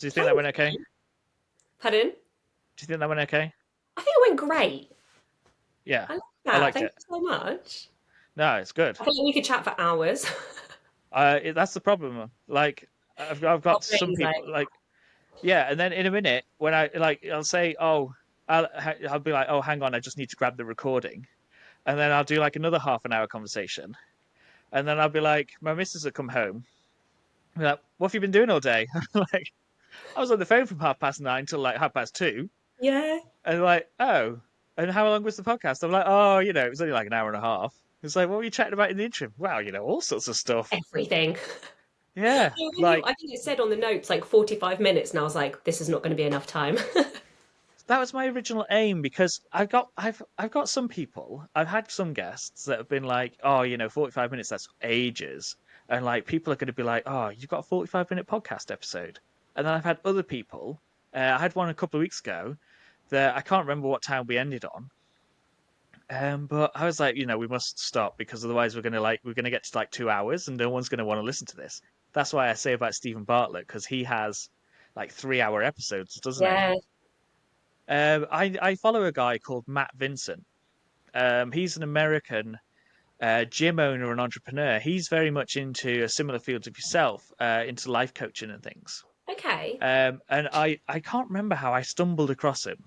Do you think that Thank went okay? you. Pardon? Do you think that went okay? I think it went great. Yeah, I like I that. liked Thank it. you so much. No, it's good. I feel like we could chat for hours. That's the problem. Like, I've Our got some brains like, people like, yeah, and then in a minute when I'll say, oh, I'll be like, oh, hang on, I just need to grab the recording, and then I'll do like another half an hour conversation, and then I'll be like, my missus will come home, be like, what have you been doing all day? Like, I was on the phone from 9:30 till like 2:30, yeah, and like, oh, and how long was the podcast? I'm like, oh, it was only like an hour and a half. It's like, what were you chatting about in the interim? Wow, all sorts of stuff. everything. Yeah, I think it said on the notes like 45 minutes, and I was like, this is not going to be enough time. that was my original aim because I've got some people, I've had some guests that have been like, oh, 45 minutes, that's ages. And like people are going to be like, oh, you've got a 45-minute podcast episode. And then I've had other people, I had one a couple of weeks ago that I can't remember what time we ended on. But I was like, we must stop because otherwise we're gonna get to like 2 hours and no one's gonna want to listen to this. That's why I say about Stephen Bartlett because he has like 3-hour episodes, doesn't he? Yeah. I follow a guy called Matt Vincent. He's an American gym owner and entrepreneur. He's very much into a similar field of yourself, into life coaching and things. Okay. And I can't remember how I stumbled across him,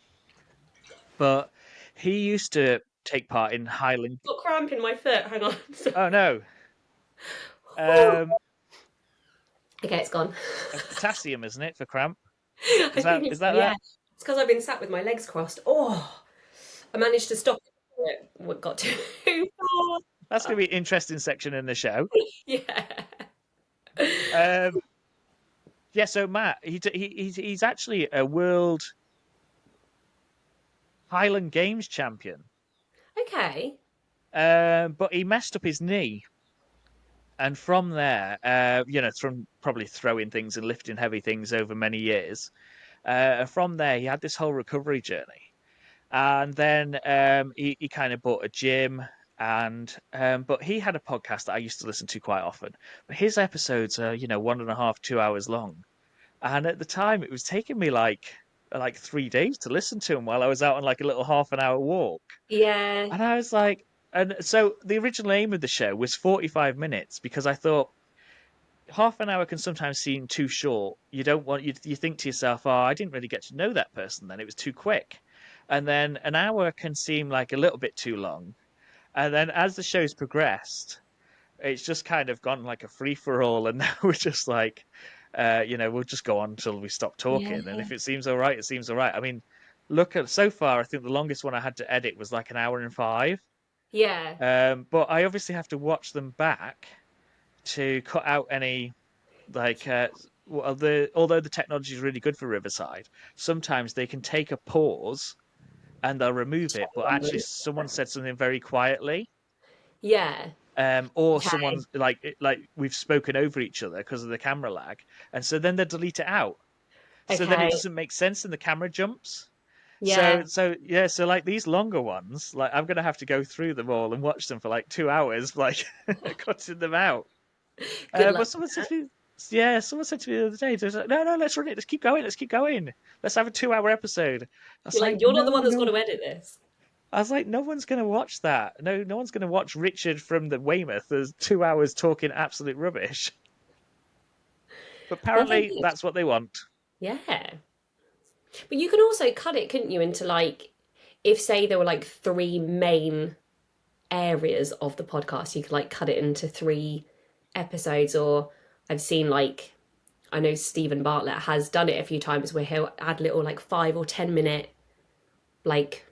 but he used to take part in Highland. Got cramp in my foot. Hang on. Oh no. Whew. Um, Okay, it's gone. Potassium, isn't it, for cramp? I Is that think is it's, that yeah. that? It's because I've been sat with my legs crossed. Oh, I managed to stop it before it got too That's far. going to be an interesting section in the show. Yeah. Um, yeah. So Matt, he's actually a world Highland Games champion, Okay. but he messed up his knee, and from there, from probably throwing things and lifting heavy things over many years, from there he had this whole recovery journey. And then he kind of bought a gym, and but he had a podcast that I used to listen to quite often. But his episodes are 1.5, 2 hours long, and at the time it was taking me like 3 days to listen to him while I was out on like a little half an hour walk. Yeah. And I was like, and so the original aim of the show was 45 minutes because I thought half an hour can sometimes seem too short. You don't want you think to yourself, "Oh, I didn't really get to know that person then. It was too quick." And then an hour can seem like a little bit too long. And then as the show's progressed, it's just kind of gone like a free for all and now we're just like we'll just go on until we stop Yeah. talking and if it seems all right, it seems all right. I mean, look at so far, I think the longest one I had to edit was like an hour and five. Yeah. But I obviously have to watch them back to cut out any like well, the although the technology is really good for Riverside, sometimes they can take a pause and they'll remove it. But actually, someone said something very quietly, Yeah. or Okay. someone's like we've spoken over each other because of the camera lag, and so then they delete it out. So then it Okay. doesn't make sense, and the camera jumps. Yeah. So yeah, so like these longer ones, like I'm gonna have to go through them all and watch them for like 2 hours, like cutting them out. Good But luck. someone said to me, yeah, someone said to me the other day, like, no, no, let's run it. Let's keep going. Let's keep going. Let's have a 2 hour episode. I was You're like, like, you're not the no, one that's got no. to edit this. I was like, no one's going to watch that. No, no one's going to watch Richard from the Weymouth as 2 hours talking absolute rubbish. But Well, they're apparently, good. that's what they want. Yeah. But you can also cut it, couldn't you, into like, if say there were like three main areas of the podcast, you could like cut it into three episodes. Or I've seen like, I know Stephen Bartlett has done it a few times where he'll add little like 5 or 10 minute like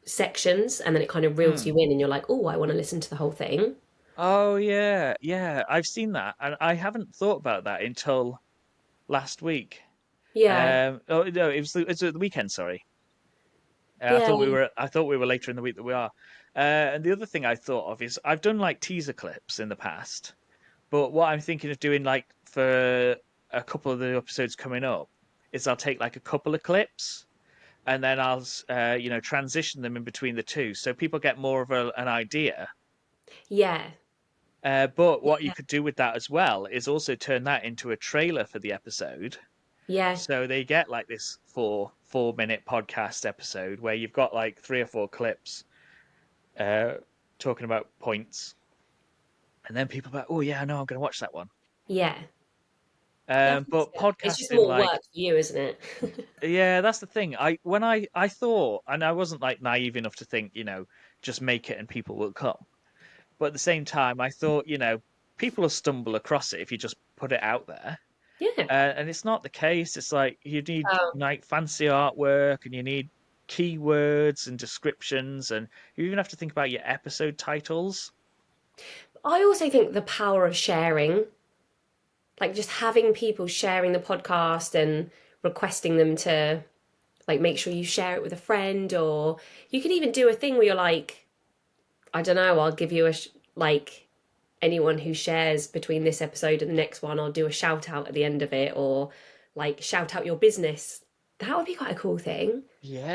sections and then it kind of reels Hmm. you in and you're like, oh, I want to listen to the whole thing. Oh yeah, yeah. I've seen that, and I haven't thought about that until last week. Yeah. Oh no, it was the weekend. Sorry, Yeah. I thought we were later in the week than we are. And the other thing I thought of is I've done like teaser clips in the past, but what I'm thinking of doing like for a couple of the episodes coming up is I'll take like a couple of clips and then I'll transition them in between the two so people get more of an idea. Yeah. But what you Yeah. could do with that as well is also turn that into a trailer for the episode. Yeah, So they get like this four minute podcast episode where you've got like three or four clips uh, talking about points, and then people are like, oh yeah, I know, I'm going to watch that one. yeah, yeah. I think But so. It's just podcasting, more work like, for you, isn't it? yeah, that's the thing. I thought, and I wasn't like naive enough to think, just make it and people will come. But at the same time, I thought, people will stumble across it if you just put it out there. Yeah. And it's not the case. It's like you need Um, like fancy artwork and you need keywords and descriptions, and you even have to think about your episode titles. I also think the power of sharing, like just having people sharing the podcast and requesting them to like make sure you share it with a friend, or you could even do a thing where you're like, I don't know, I'll give you like anyone who shares between this episode and the next one, I'll do a shout out at the end of it, or like shout out your business. That would be quite a cool thing.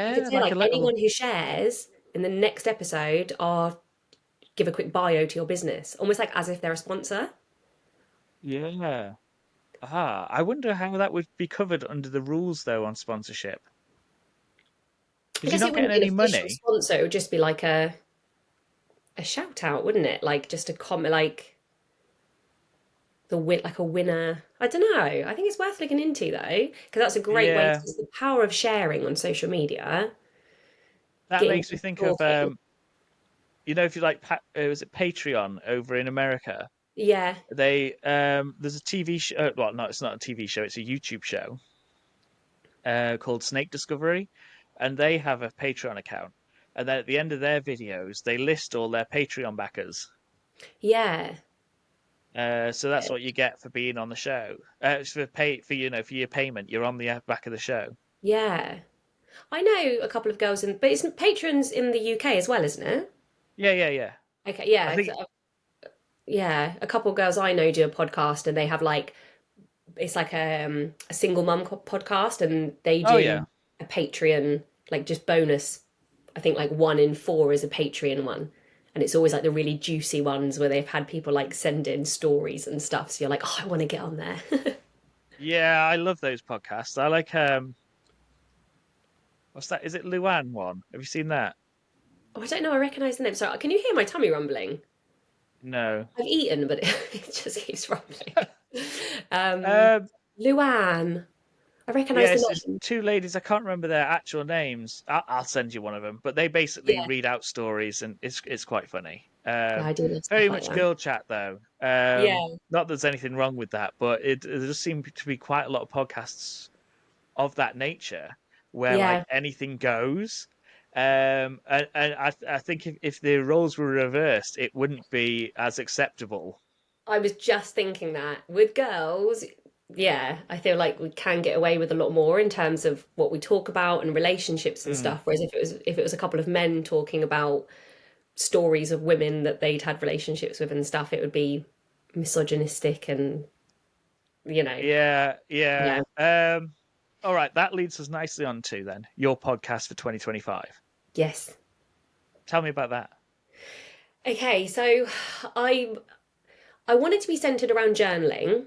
You could Yeah, say like a like little. anyone who shares in the next episode, I'll give a quick bio to your business, almost like as if they're a sponsor. Yeah. I wonder how that would be covered under the rules though on sponsorship. I Because you're guess not it getting wouldn't be an any official money. sponsor. It would just be like a shout out, wouldn't it? Like just a comment, like the win, like a winner. I don't know. I think it's worth looking into though, because that's a great way to Yeah, use the power of sharing on social media, that getting makes me people think of talking. if you like, was it Patreon over in America? Yeah, They there's a TV show. Well, no, it's not a TV show. It's a YouTube show called Snake Discovery, and they have a Patreon account. And then at the end of their videos, they list all their Patreon backers. yeah, So that's what you get for being on the show. It's for pay for for your payment. You're on the back of the show. yeah. I know a couple of girls in, but it's patrons in the UK as well, isn't it? Yeah, yeah, yeah. Okay, I yeah, think. yeah. A couple of girls I know do a podcast, and they have like it's like a single mum podcast, and they Oh do yeah, a Patreon like just bonus. I think like 1 in 4 is a Patreon one, and it's always like the really juicy ones where they've had people like send in stories and stuff. So you're like, oh, I want to get on there. yeah. I love those podcasts. I like what's that? Is it Luan one? Have you seen that? Oh, I don't know. I recognise the name. Sorry, can you hear my tummy rumbling? No. I've eaten, but it just keeps rumbling. Um, Um, Luann. I recognise yes, the it's name. two ladies. I can't remember their actual names. I'll send you one of them. But they basically Yeah, read out stories, and it's quite funny. yeah, I do love stuff Very like much that. girl chat though. Yeah, Not that there's anything wrong with that, but there does seem to be quite a lot of podcasts of that nature where like yeah. anything goes. And I think if the roles were reversed, it wouldn't be as acceptable. I was just thinking that with girls, yeah, I feel like we can get away with a lot more in terms of what we talk about and relationships and Mm. stuff. Whereas if it was a couple of men talking about stories of women that they'd had relationships with and stuff, it would be misogynistic and you know, Yeah, yeah. yeah, All right, that leads us nicely on to then your podcast for 2025. yes. Tell me about that. Okay, so I I want it to be centered around journaling,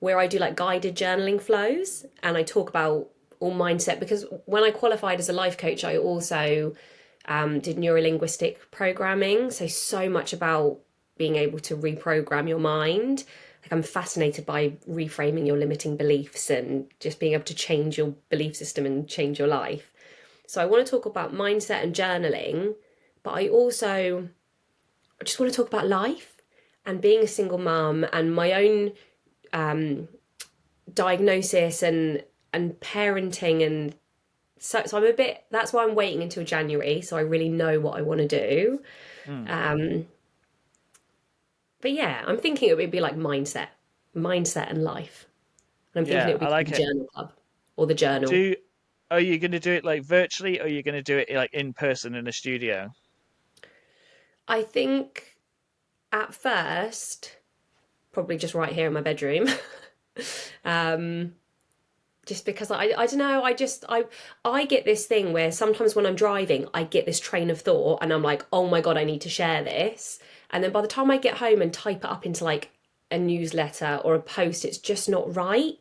where I do like guided journaling flows and I talk about all mindset because when I qualified as a life coach, I also did neurolinguistic programming. So much about being able to reprogram your mind. Like I'm fascinated by reframing your limiting beliefs and just being able to change your belief system and change your life. So I want to talk about mindset and journaling, but I just want to talk about life and being a single mum and my own diagnosis and parenting and so I'm a bit that's why I'm waiting until January so I really know what I want to do. Mm. Um but yeah, I'm thinking it would be like mindset and life. And I'm thinking it Yeah, would be I called like the it. journal club or the journal. Do Are you going to do it like virtually, or are you going to do it like in person in a studio? I think at first probably just right here in my bedroom. um just because I don't know, I get this thing where sometimes when I'm driving, I get this train of thought and I'm like, oh my God, I need to share this. And then by the time I get home and type it up into like a newsletter or a post, it's just not right.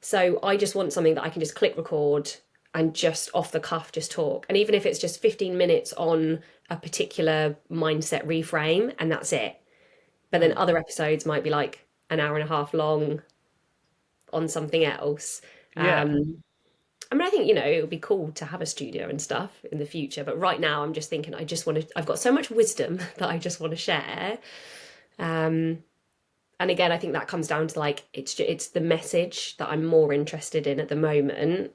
So I just want something that I can just click record and just off the cuff just talk. And even if it's just 15 minutes on a particular mindset reframe and that's it. But then Hmm. other episodes might be like an hour and a half long on something else. Yeah. I mean, I think, it would be cool to have a studio and stuff in the future. But right now, I'm just thinking, I've got so much wisdom that I just want to share. Um, and again, I think that comes down to like, it's the message that I'm more interested in at the moment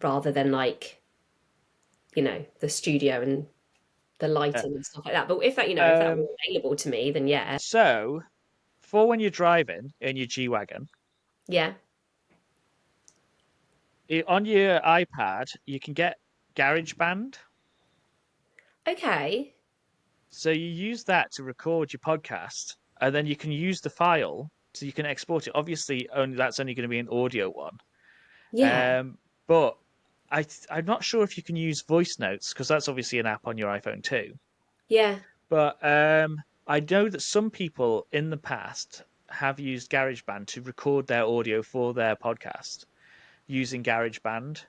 rather than like, the studio and the Yeah. lighting and stuff like that. But if that were Um, available to me, then yeah, so for when you're driving in your G Wagon, yeah. on your iPad, you can get GarageBand. Okay. So you use that to record your podcast, and then you can use the file so you can export it. Obviously, only that's only going to be an audio one. Yeah. But I'm not sure if you can use voice notes because that's obviously an app on your iPhone too. Yeah. But I know that some people in the past have used GarageBand to record their audio for their podcast using GarageBand.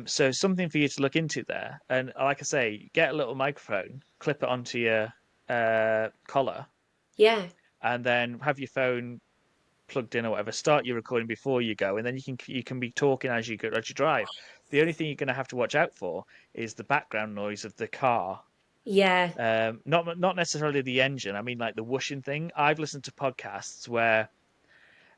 So something for you to look into there. And like I say, get a little microphone, clip it onto your collar, Yeah. and then have your phone plugged in or whatever. Start your recording before you go, and then you can be talking as you go as you drive. The only thing you're going to have to watch out for is the background noise of the car. Yeah. Not necessarily the engine. I mean, like the whooshing thing. I've listened to podcasts where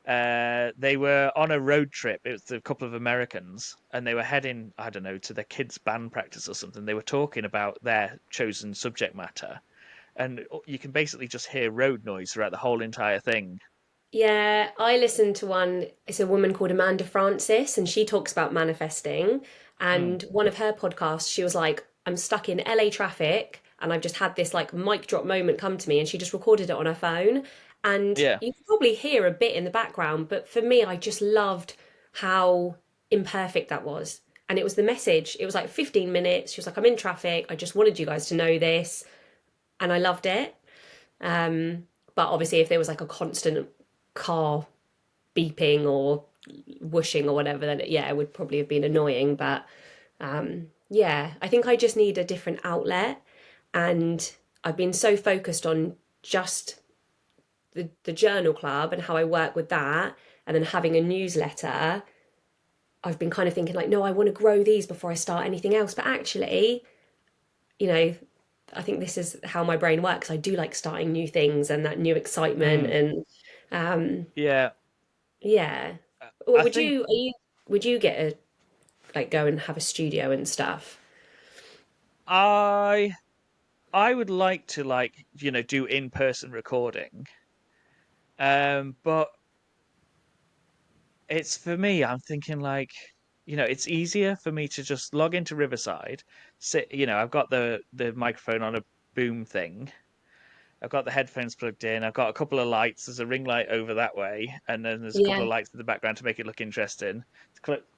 they were on a road trip. It was a couple of Americans, and they were heading, I don't know, to their kids' band practice or something. They were talking about their chosen subject matter, and you can basically just hear road noise throughout the whole entire thing. Yeah, I listened to one. It's a woman called Amanda Francis, and she talks about manifesting. Mm, And one of her podcasts, she was like, I'm stuck in LA traffic, and I've just had this like mic drop moment come to me, and she just recorded it on her phone. And yeah, you can probably hear a bit in the background, but for me, I just loved how imperfect that was. And it was the message. It was like 15 minutes. She was like, I'm in traffic. I just wanted you guys to know this. And I loved it. Um, but obviously, if there was like a constant car beeping or whooshing or whatever, then yeah, it would probably have been annoying. But yeah, I think I just need a different outlet. And I've been so focused on just the journal club and how I work with that, and then having a newsletter. I've been kind of thinking, like, no, I want to grow these before I start anything else. But actually, you know, I think this is how my brain works. I do like starting new things and that new excitement mm, and yeah. yeah. I Would think you get a like go and have a studio and stuff? I I would like to do in-person recording. But it's for me, I'm thinking it's easier for me to just log into Riverside, sit, I've got the microphone on a boom thing. I've got the headphones plugged in. I've got a couple of lights. There's a ring light over that way, and then there's a couple Yeah, of lights in the background to make it look interesting.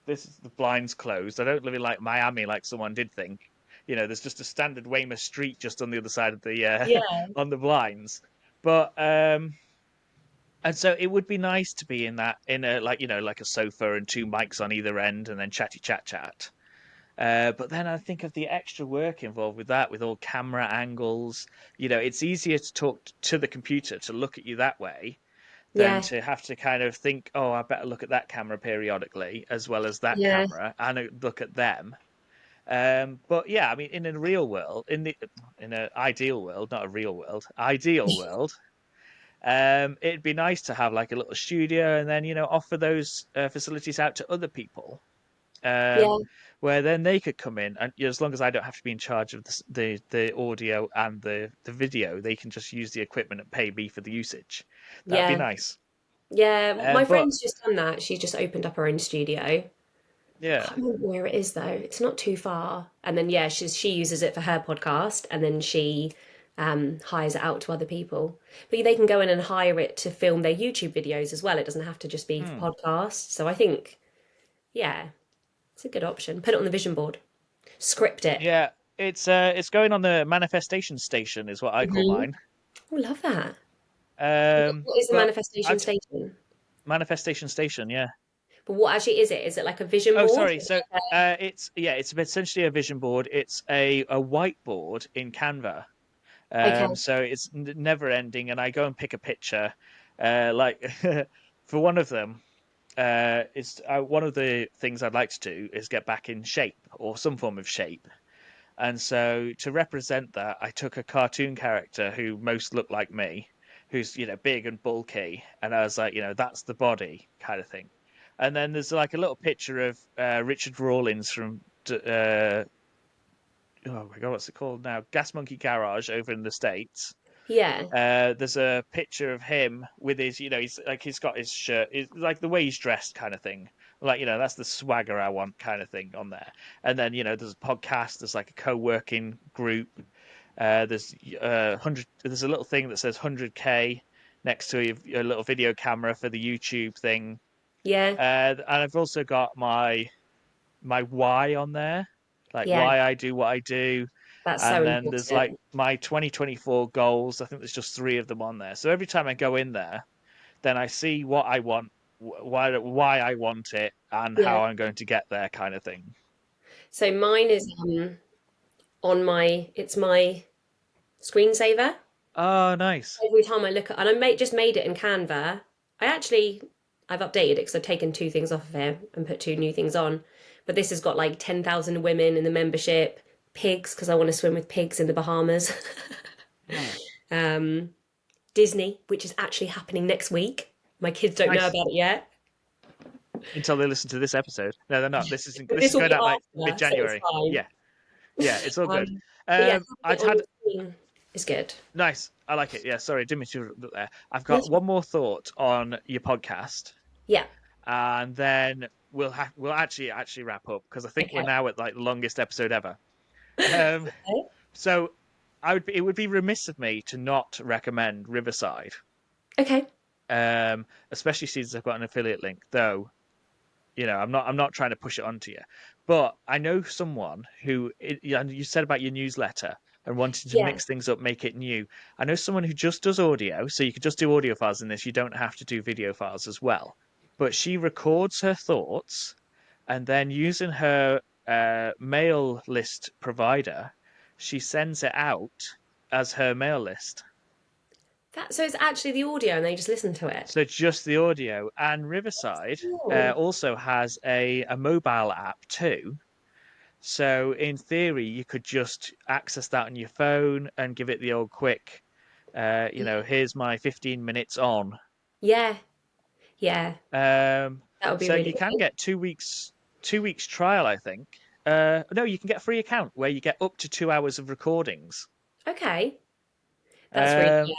This is the blinds closed. I don't live in like Miami, like someone did think. There's just a standard Weymouth Street just on the other side of the yeah, on the blinds. But and so it would be nice to be in a like a sofa and two mics on either end, and then chatty chat chat. But then I think of the extra work involved with that, with all camera angles. It's easier to talk to the computer to look at you that way than yeah, to have to kind of think, oh, I better look at that camera periodically as well as that yeah, camera and look at them. But yeah, I mean, in a real world, in an ideal world, not a real world, ideal world, it'd be nice to have like a little studio and then offer those facilities out to other people, yeah, um, where then they could come in and as long as I don't have to be in charge of the audio and the video, they can just use the equipment and pay me for the usage. That'd be yeah, nice. yeah. My But friend's just done that. She's just opened up her own studio. yeah, Can't remember where it is though. It's not too far. And then yeah, she uses it for her podcast, and then she hires it out to other people. But they can go in and hire it to film their YouTube videos as well. It doesn't have to just be for hmm, podcasts. So I think yeah, it's a good option. Put it on the vision board. Script it. yeah, it's going on the manifestation station is what I call Hmm. mine. Oh, love that. Um, What is the but manifestation I've station? Manifestation Station, yeah. But what actually is it? Is it like a vision Oh, board? sorry. So it's essentially a vision board. It's a whiteboard in Canva. Okay. So it's never ending, and I go and pick a picture. Like for one of them, it's one of the things I'd like to do is get back in shape or some form of shape. And so to represent that, I took a cartoon character who most looked like me, who's, big and bulky. And I was like, that's the body kind of thing. And then there's like a little picture of Richard Rawlins from, oh my God, what's it called now? Gas Monkey Garage over in the States. Yeah. There's a picture of him with his, he's got his shirt, like the way he's dressed, kind of thing. Like, that's the swagger I want, kind of thing on there. And then, there's a podcast. There's like a co-working group. There's 100. There's a little thing that says 100K next to a little video camera for the YouTube thing. Yeah. And I've also got my why on there, like Yeah. why I do what I do. That's so And then there's like important. my 2024 goals. I think there's just three of them on there. So every time I go in there, then I see what I want, why I want it, and Yeah. how I'm going to get there, kind of thing. So mine is on it's my screensaver. Oh, nice. Every time I look at, and just made it in Canva. I've updated it because I've taken two things off of here and put two new things on. But this has got like 10,000 women in the membership, pigs because I want to swim with pigs in the Bahamas. Hmm. um, Disney, which is actually happening next week. My kids don't know Nice. about it yet. Until they listen to this episode. No, they're not. This This is will going be out like after, so it's mid-January. fine. Yeah, yeah, it's all good. But yeah, having I'd it on had your screen is good. nice. I like it. Yeah, sorry, didn't mean to look there. I've got That's one more thought on your podcast, Yeah. and then we'll actually wrap up because I think we're Okay. now at like the longest episode ever. Um, so it would be remiss of me to not recommend Riverside, Okay. especially since I've got an affiliate link. Though I'm not trying to push it onto you, but I know someone who you said about your newsletter and wanting to Yeah. mix things up, make it new. I know someone who just does audio, so you could just do audio files in this. You don't have to do video files as well. But she records her thoughts and then using her mail list provider, she sends it out as her mail list. So it's actually the audio and they just listen to it. So just the audio. And Riverside Cool. also has a mobile app too. So in theory, you could just access that on your phone and give it the old quick, here's my 15 minutes on. Yeah. Yeah. Um, That would be so really you can good. get 2 weeks trial, I think. No, you can get a free account where you get up to 2 hours of recordings. Okay. That's really, Um, yeah.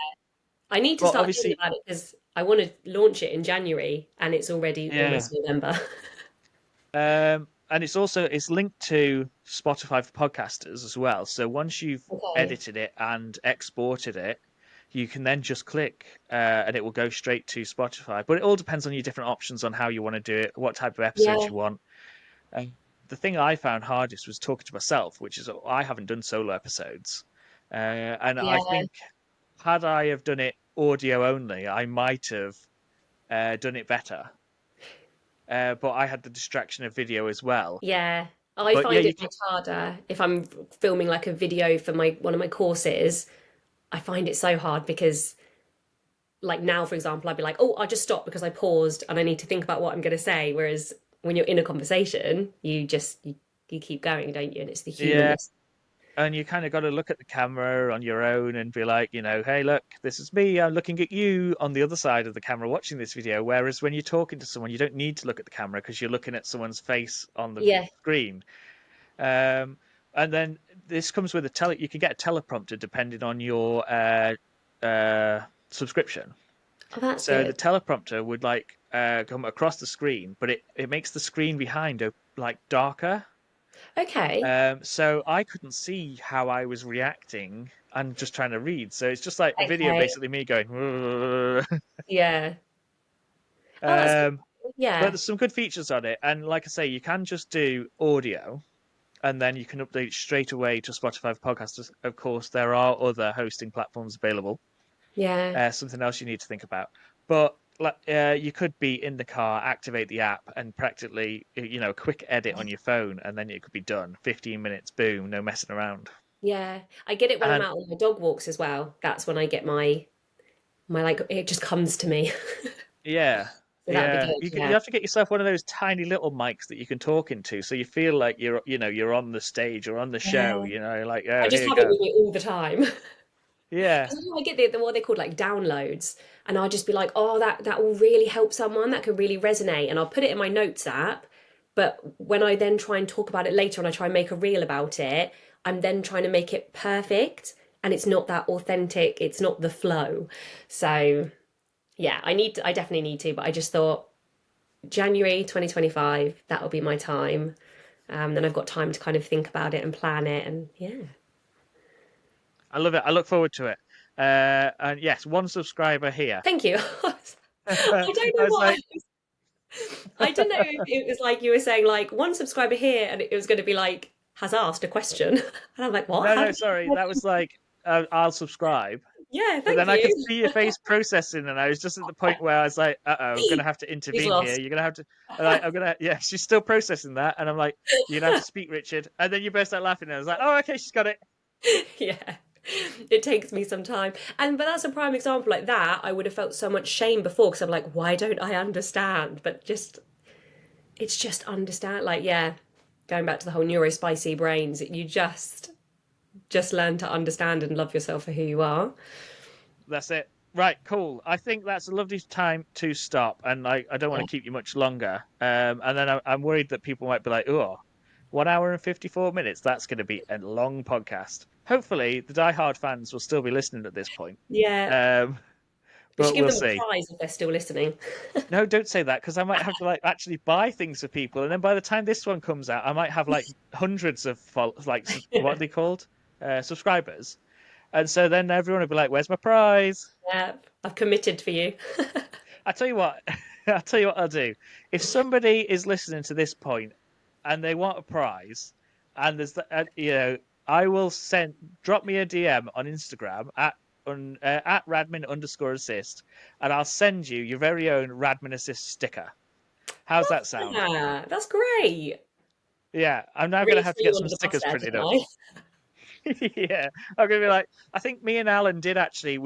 I need to but start thinking obviously, about it because I want to launch it in January and it's already yeah. almost November. And it's linked to Spotify for podcasters as well. So once you've Okay. edited it and exported it, you can then just click and it will go straight to Spotify. But it all depends on your different options on how you want to do it, what type of episodes Yeah. you want. And the thing I found hardest was talking to myself, which is I haven't done solo episodes. And I Yeah. think had I have done it audio only, I might have done it better. But I had the distraction of video as well. Yeah. I But yeah, find you it can. much harder if I'm filming like a video for my one of my courses. I find it so hard because like now, for example, I'd be like, oh, I'll just stop because I paused and I need to think about what I'm going to say. Whereas when you're in a conversation, you keep going, don't you? And it's the Yeah, humanness. and you kind of got to look at the camera on your own and be like, hey, look, this is me. I'm looking at you on the other side of the camera watching this video. Whereas when you're talking to someone, you don't need to look at the camera because you're looking at someone's face on the Yeah. screen. Um, and then this comes with a you can get a teleprompter depending on your subscription. Oh, that's So the good. teleprompter would like come across the screen, but it makes the screen behind like darker. Okay. So I couldn't see how I was reacting and just trying to read. So it's just like a video, Okay. basically me going. Yeah. Oh, that's good. um, but Yeah. there's some good features on it, and like I say, you can just do audio, and then you can upload it straight away to Spotify for podcasters. Of course, there are other hosting platforms available. Yeah. Something else you need to think about, but like you could be in the car, activate the app, and practically, a quick edit on your phone, and then it could be done. 15 minutes, boom, no messing around. Yeah, I get it when I'm And out on my dog walks as well. That's when I get my like it just comes to me. yeah, So that'd be good. you Yeah. have to get yourself one of those tiny little mics that you can talk into, so you feel like you're on the stage or on the show. Yeah. Like, I oh, just here you have it go. with me all the time. Yeah, Because I get the what they called like downloads, and I'll just be like, oh, that will really help someone. That could really resonate, and I'll put it in my notes app. But when I then try and talk about it later, and I try and make a reel about it, I'm then trying to make it perfect, and it's not that authentic. It's not the flow. So yeah, I definitely need to. But I just thought January 2025, that'll be my time. Then I've got time to kind of think about it and plan it, and yeah. I love it. I look forward to it. And yes, one subscriber here. Thank you. I I don't know was what like, I didn't know if it was like you were saying like one subscriber here and it was going to be like has asked a question. And I'm like, what? no, How no, did sorry, you... that was like, I'll subscribe. Yeah, But thank then I could you. see your face processing, and I was just at the point where I was like, I'm gonna have to He's intervene here. lost. You're gonna have to, like, yeah, she's still processing that, and I'm like, you're gonna have to speak, Richard. And then you burst out laughing, and I was like, oh, okay, she's got it. Yeah. It takes me some time. But that's a prime example like that. I would have felt so much shame before because I'm like, why don't I understand? But just it's just understand like yeah, going back to the whole neurospicy brains, you just learn to understand and love yourself for who you are. That's it. Right, cool. I think that's a lovely time to stop, and I don't want Yeah. to keep you much longer. And then I'm worried that people might be like, oh, 1 hour and 54 minutes. That's going to be a long podcast. Hopefully, the die-hard fans will still be listening at this point. Yeah. Um, We should but give we'll them a see. prize if they're still listening. No, don't say that because I might have to like actually buy things for people, and then by the time this one comes out, I might have like hundreds of what are they called, subscribers, and so then everyone will be like, "Where's my prize?" Yeah, I've committed for you. I tell you what, I'll tell you what I'll do. If somebody is listening to this point and they want a prize, and I will drop me a DM on Instagram at Radmin_assist, and I'll send you your very own Radmin assist sticker. How's that sound? Yeah, that's great. Yeah, I'm now going to Really have to threw get you some under the bus stickers there, printed didn't up. I? Yeah, I'm going to be like, I think me and Alan did actually,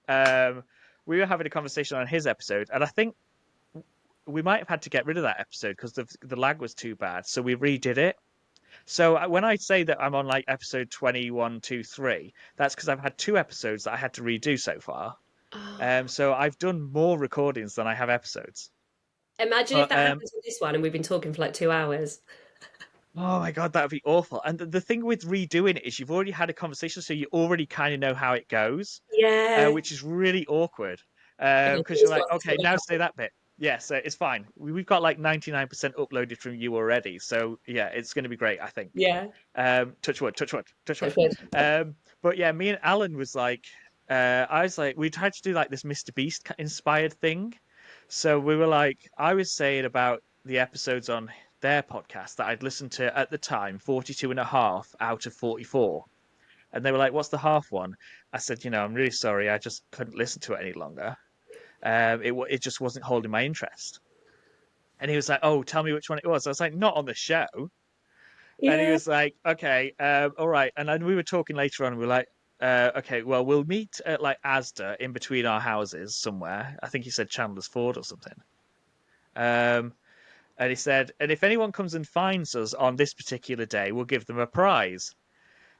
um, we were having a conversation on his episode, and I think we might have had to get rid of that episode because the lag was too bad. So we redid it. So when I say that I'm on like episode 21, 2, 3, that's because I've had two episodes that I had to redo so far. Oh, So I've done more recordings than I have episodes. imagine if But that happens with this one and we've been talking for like 2 hours. oh my god, that would be awful. And the thing with redoing it is you've already had a conversation, so you already kind of know how it goes, Yeah. which is really awkward. Okay, Because you're fingers like, crossed it's okay, gonna now say happen. that bit. Yeah, so it's fine. We've got like 99% uploaded from you already, so yeah, it's going to be great, I think. Yeah. Touch wood, touch wood, touch wood. Touch wood. But yeah, me and Alan was like, I was like, we tried to do like this Mr. Beast inspired thing. So we were like, I was saying about the episodes on their podcast that I'd listened to at the time, 42 and a half out of 44. And they were like, what's the half one? I said, I'm really sorry. I just couldn't listen to it any longer. It just wasn't holding my interest. And he was like, oh, tell me which one it was. I was like, not on the show. And he Yeah. was like, okay, all right. And then we were talking later on. And we were like, okay, well, we'll meet at like Asda in between our houses somewhere. I think he said Chandler's Ford or something. Um, and he said, and if anyone comes and finds us on this particular day, we'll give them a prize.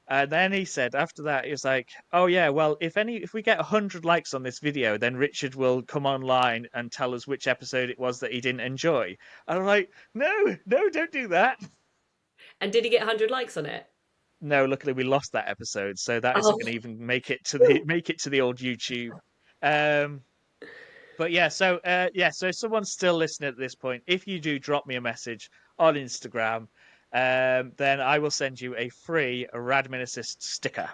And then he said after that, he was like, "Oh yeah, well, if we get 100 likes on this video, then Richard will come online and tell us which episode it was that he didn't enjoy." And I'm like, "No, no, don't do that." And did he get 100 likes on it? No, luckily we lost that episode, so that isn't Oh, going to even make it to the old YouTube. Um, but so if someone's still listening at this point, if you do drop me a message on Instagram, then I will send you a free Radmin Assist sticker.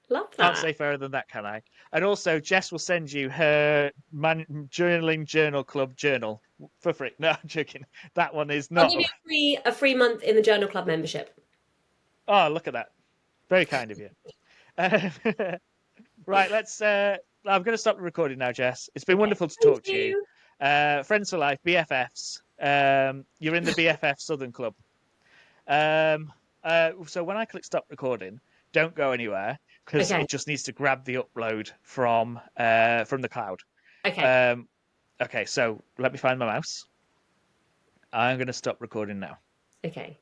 love Can't that. say fairer than that, can I? And also, Jess will send you her journaling journal club journal for free. No, I'm joking. That one is I'll give you not. a free month in the Journal Club membership. Oh, look at that. Very kind of you. Uh, right, let's. I'm going to stop recording now, Jess. It's been Okay. wonderful to Thank talk to you. you. Friends for life, BFFs. You're in the BFF Southern Club. Um, so when I click stop recording, don't go anywhere because Okay. it just needs to grab the upload from the cloud. Okay. Um, okay, so let me find my mouse. I'm going to stop recording now. Okay.